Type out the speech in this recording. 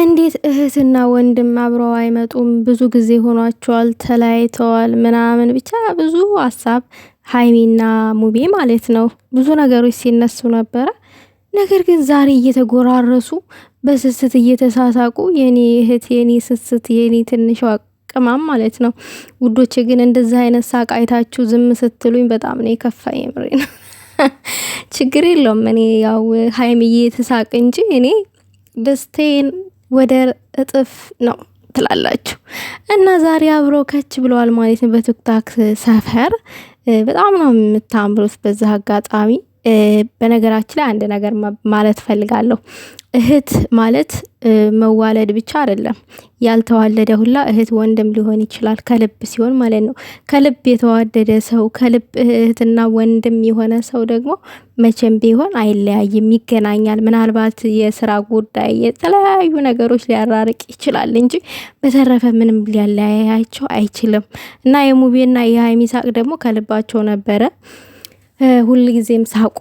እንዴት እህትና ወንድም አብረው አይመጡም? ብዙ ጊዜ ሆኗቸዋል ተለያይተዋል ምናምን ብቻ ብዙ ሀሳብ ሀይሚና ሙቤ ማለት ነው ብዙ ነገሮች ሲነሱ ነበረ። ነገር ግን ዛሬ እየተጎራረሱ በስስት እየተሳሳቁ የኔ እህት የኔ ስስት የኔ ትንሿ ቅማም ማለት ነው። ውዶች ግን እንደዚህ አይነት ሳቅ አይታችሁ ዝም ስትሉኝ በጣም ነው የከፋኝ። ምሬ ነው። ችግር የለውም እኔ ያው ሀይሚዬ ትሳቅ እንጂ እኔ ደስታዬን ወደ እጥፍ ነው ትላላችሁ። እና ዛሬ አብረው ከች ብለዋል ማለት ነው በቲክቶክ ሰፈር። በጣም ነው የምታምሩት። በዛ አጋጣሚ በነገራችን ላይ አንድ ነገር ማለት ፈልጋለሁ። እህት ማለት መዋለድ ብቻ አይደለም። ያልተዋለደ ሁላ እህት ወንድም ሊሆን ይችላል ከልብ ሲሆን ማለት ነው። ከልብ የተዋደደ ሰው ከልብ እህትና ወንድም የሆነ ሰው ደግሞ መቼም ቢሆን አይለያይም፣ ይገናኛል። ምናልባት የስራ ጉዳይ የተለያዩ ነገሮች ሊያራርቅ ይችላል እንጂ በተረፈ ምንም ሊያለያያቸው አይችልም። እና የሙቤና የሀይሚ ሳቅ ደግሞ ከልባቸው ነበረ። ሁልጊዜም ሳቁ